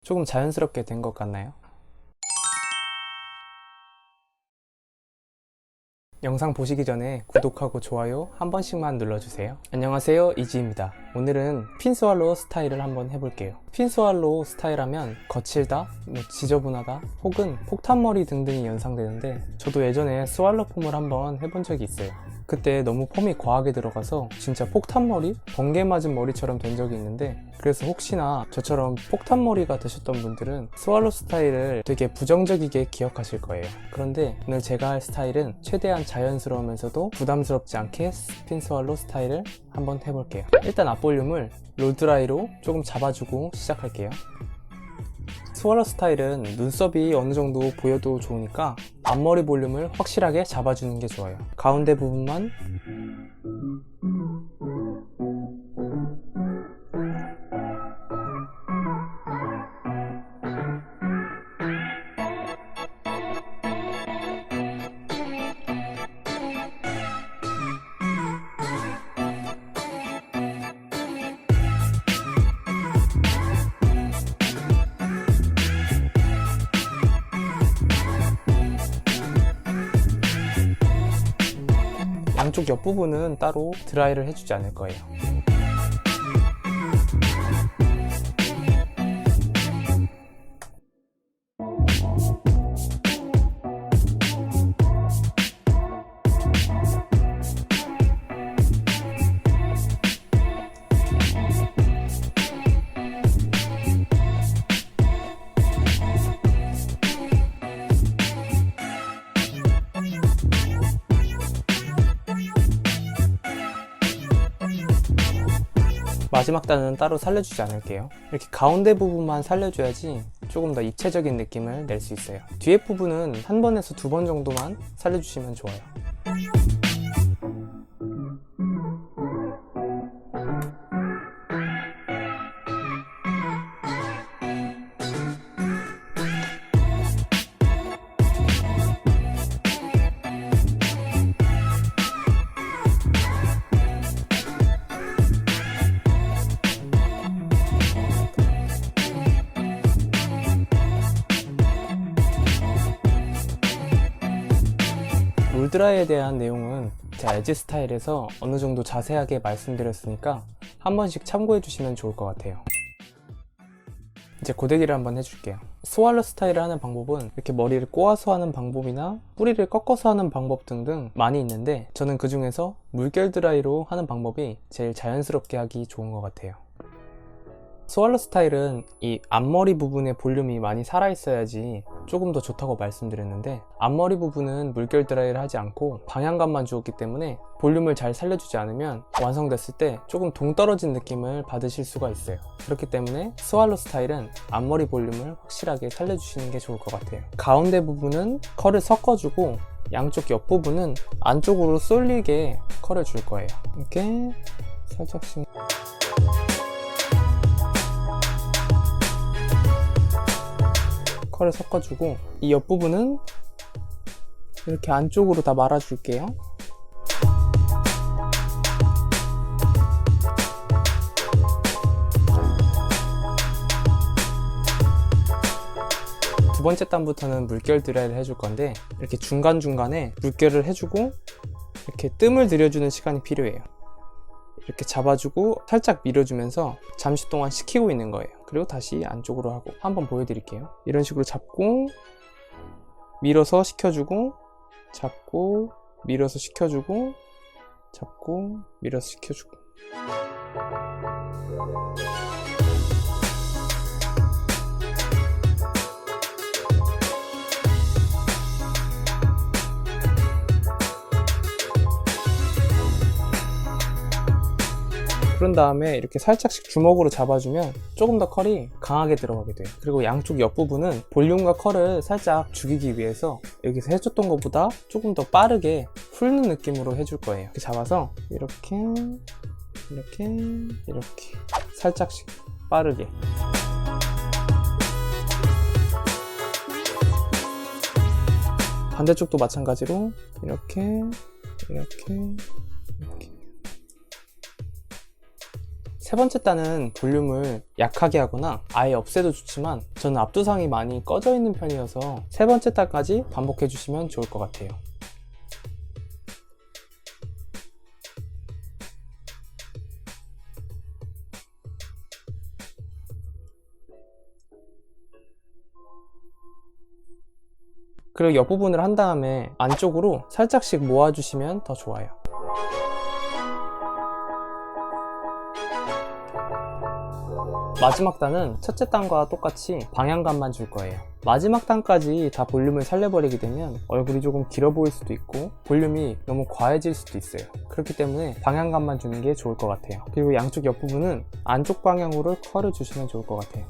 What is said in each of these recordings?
조금 자연스럽게 된 것 같나요? 영상 보시기 전에 구독하고 좋아요 한 번씩만 눌러주세요. 안녕하세요, 이지입니다. 오늘은 핀스왈로우 스타일을 한번 해볼게요. 핀스왈로우 스타일 하면 거칠다, 지저분하다, 혹은 폭탄머리 등등이 연상되는데 저도 예전에 스왈로 폼을 한번 해본 적이 있어요. 그때 너무 폼이 과하게 들어가서 진짜 폭탄머리? 번개 맞은 머리처럼 된 적이 있는데, 그래서 혹시나 저처럼 폭탄머리가 되셨던 분들은 스왈로 스타일을 되게 부정적이게 기억하실 거예요. 그런데 오늘 제가 할 스타일은 최대한 자연스러우면서도 부담스럽지 않게 핀 스왈로 스타일을 한번 해볼게요. 일단 앞볼륨을 롤드라이로 조금 잡아주고 시작할게요. 스왈로 스타일은 눈썹이 어느 정도 보여도 좋으니까 앞머리 볼륨을 확실하게 잡아주는 게 좋아요. 가운데 부분만 양쪽 옆부분은 따로 드라이를 해주지 않을 거예요. 마지막 단은 따로 살려주지 않을게요. 이렇게 가운데 부분만 살려줘야지 조금 더 입체적인 느낌을 낼 수 있어요. 뒤에 부분은 한 번에서 두 번 정도만 살려주시면 좋아요. 롤드라이에 대한 내용은 제 에지 스타일에서 어느 정도 자세하게 말씀드렸으니까 한 번씩 참고해 주시면 좋을 것 같아요. 이제 고데기를 한번 해줄게요. 스왈로 스타일을 하는 방법은 이렇게 머리를 꼬아서 하는 방법이나 뿌리를 꺾어서 하는 방법 등등 많이 있는데, 저는 그 중에서 물결 드라이로 하는 방법이 제일 자연스럽게 하기 좋은 것 같아요. 스왈로 스타일은 이 앞머리 부분에 볼륨이 많이 살아있어야지 조금 더 좋다고 말씀드렸는데, 앞머리 부분은 물결 드라이를 하지 않고 방향감만 주었기 때문에 볼륨을 잘 살려주지 않으면 완성됐을 때 조금 동떨어진 느낌을 받으실 수가 있어요. 그렇기 때문에 스왈로 스타일은 앞머리 볼륨을 확실하게 살려주시는 게 좋을 것 같아요. 가운데 부분은 컬을 섞어주고 양쪽 옆부분은 안쪽으로 쏠리게 컬을 줄 거예요. 이렇게 살짝씩 컬을 섞어주고, 이 옆부분은 이렇게 안쪽으로 다 말아줄게요. 두 번째 단부터는 물결 드라이를 해줄 건데, 이렇게 중간중간에 물결을 해주고 이렇게 뜸을 들여주는 시간이 필요해요. 이렇게 잡아주고 살짝 밀어주면서 잠시 동안 식히고 있는 거예요. 그리고 다시 안쪽으로 하고, 한번 보여드릴게요. 이런 식으로 잡고 밀어서 식혀주고, 잡고 밀어서 식혀주고, 잡고 밀어서 식혀주고. 그런 다음에 이렇게 살짝씩 주먹으로 잡아주면 조금 더 컬이 강하게 들어가게 돼요. 그리고 양쪽 옆부분은 볼륨과 컬을 살짝 죽이기 위해서 여기서 해줬던 것보다 조금 더 빠르게 훑는 느낌으로 해줄 거예요. 이렇게 잡아서 이렇게 살짝씩 빠르게. 반대쪽도 마찬가지로 이렇게 세 번째 단은 볼륨을 약하게 하거나 아예 없애도 좋지만 저는 앞두상이 많이 꺼져 있는 편이어서 세 번째 단까지 반복해 주시면 좋을 것 같아요. 그리고 옆부분을 한 다음에 안쪽으로 살짝씩 모아주시면 더 좋아요. 마지막 단은 첫째 단과 똑같이 방향감만 줄 거예요. 마지막 단까지 다 볼륨을 살려버리게 되면 얼굴이 조금 길어 보일 수도 있고 볼륨이 너무 과해질 수도 있어요. 그렇기 때문에 방향감만 주는 게 좋을 것 같아요. 그리고 양쪽 옆부분은 안쪽 방향으로 컬을 주시면 좋을 것 같아요.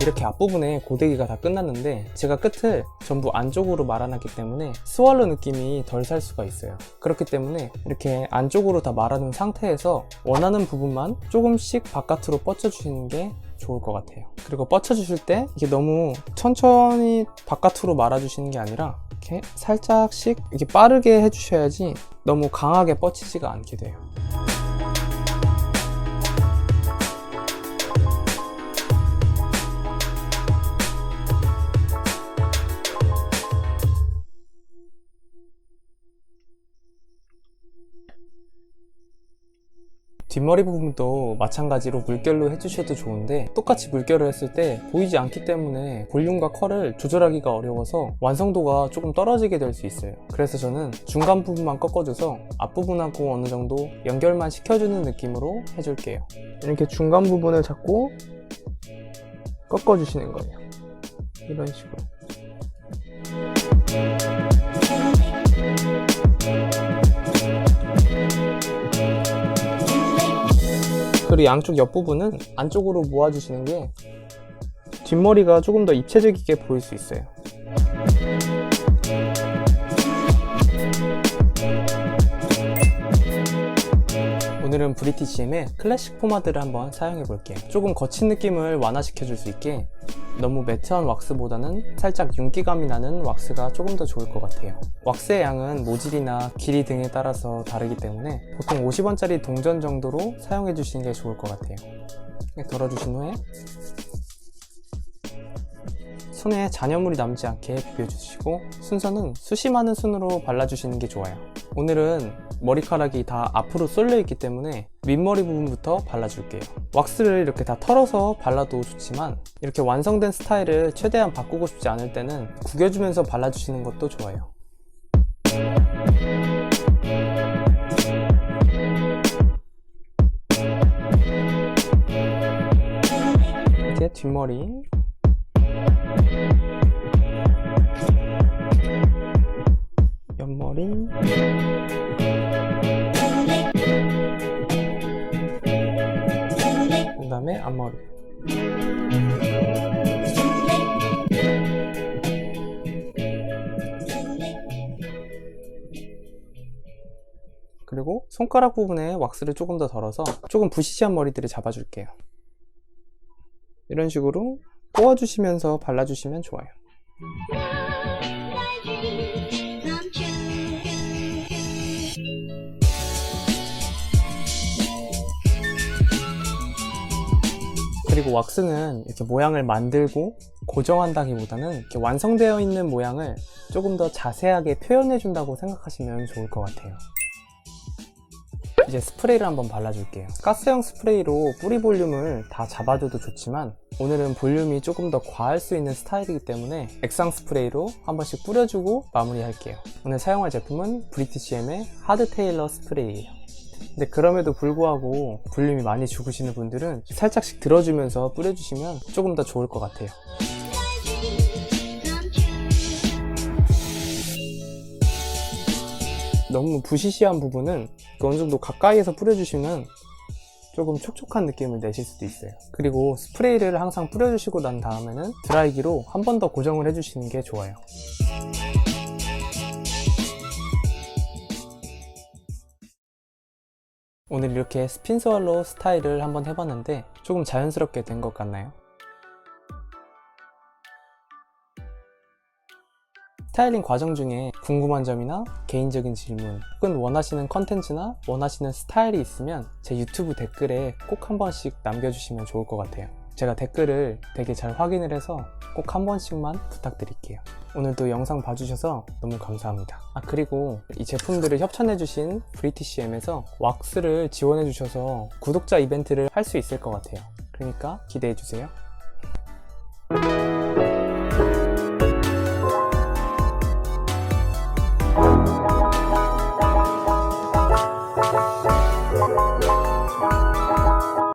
이렇게 앞부분에 고데기가 다 끝났는데 제가 끝을 전부 안쪽으로 말아놨기 때문에 스왈로 느낌이 덜 살 수가 있어요. 그렇기 때문에 이렇게 안쪽으로 다 말아놓은 상태에서 원하는 부분만 조금씩 바깥으로 뻗쳐주시는 게 좋을 것 같아요. 그리고 뻗쳐주실 때 이게 너무 천천히 바깥으로 말아주시는 게 아니라 이렇게 살짝씩 이렇게 빠르게 해주셔야지 너무 강하게 뻗치지가 않게 돼요. 뒷머리 부분도 마찬가지로 물결로 해주셔도 좋은데 똑같이 물결을 했을 때 보이지 않기 때문에 볼륨과 컬을 조절하기가 어려워서 완성도가 조금 떨어지게 될 수 있어요. 그래서 저는 중간 부분만 꺾어줘서 앞부분하고 어느 정도 연결만 시켜주는 느낌으로 해줄게요. 이렇게 중간 부분을 잡고 꺾어주시는 거예요. 이런 식으로. 그리고 양쪽 옆부분은 안쪽으로 모아주시는 게 뒷머리가 조금 더 입체적이게 보일 수 있어요. 오늘은 브리티시엠의 클래식 포마드를 한번 사용해 볼게요. 조금 거친 느낌을 완화시켜 줄 수 있게 너무 매트한 왁스보다는 살짝 윤기감이 나는 왁스가 조금 더 좋을 것 같아요. 왁스의 양은 모질이나 길이 등에 따라서 다르기 때문에 보통 50원짜리 동전 정도로 사용해 주시는 게 좋을 것 같아요. 덜어주신 후에 손에 잔여물이 남지 않게 비벼주시고 순서는 숱이 많은 순으로 발라주시는 게 좋아요. 오늘은 머리카락이 다 앞으로 쏠려 있기 때문에 윗머리 부분부터 발라줄게요. 왁스를 이렇게 다 털어서 발라도 좋지만 이렇게 완성된 스타일을 최대한 바꾸고 싶지 않을 때는 구겨주면서 발라주시는 것도 좋아요. 이제 뒷머리, 옆머리, 그 다음에 앞머리. 그리고 손가락 부분에 왁스를 조금 더 덜어서 조금 부시시한 머리들을 잡아줄게요. 이런 식으로 꼬아주시면서 발라주시면 좋아요. 그리고 왁스는 이렇게 모양을 만들고 고정한다기보다는 이렇게 완성되어 있는 모양을 조금 더 자세하게 표현해 준다고 생각하시면 좋을 것 같아요. 이제 스프레이를 한번 발라줄게요. 가스형 스프레이로 뿌리 볼륨을 다 잡아줘도 좋지만 오늘은 볼륨이 조금 더 과할 수 있는 스타일이기 때문에 액상 스프레이로 한 번씩 뿌려주고 마무리할게요. 오늘 사용할 제품은 브리티시엠의 하드 테일러 스프레이예요. 근데 그럼에도 불구하고 볼륨이 많이 죽으시는 분들은 살짝씩 들어주면서 뿌려주시면 조금 더 좋을 것 같아요. 너무 부시시한 부분은 어느 정도 가까이에서 뿌려주시면 조금 촉촉한 느낌을 내실 수도 있어요. 그리고 스프레이를 항상 뿌려주시고 난 다음에는 드라이기로 한 번 더 고정을 해주시는 게 좋아요. 오늘 이렇게 스핀 스왈로우 스타일을 한번 해봤는데 조금 자연스럽게 된 것 같나요? 스타일링 과정 중에 궁금한 점이나 개인적인 질문 혹은 원하시는 컨텐츠나 원하시는 스타일이 있으면 제 유튜브 댓글에 꼭 한 번씩 남겨주시면 좋을 것 같아요. 제가 댓글을 되게 잘 확인을 해서 꼭 한 번씩만 부탁드릴게요. 오늘도 영상 봐주셔서 너무 감사합니다. 그리고 이 제품들을 협찬해주신 브리티시엠에서 왁스를 지원해주셔서 구독자 이벤트를 할 수 있을 것 같아요. 그러니까 기대해주세요.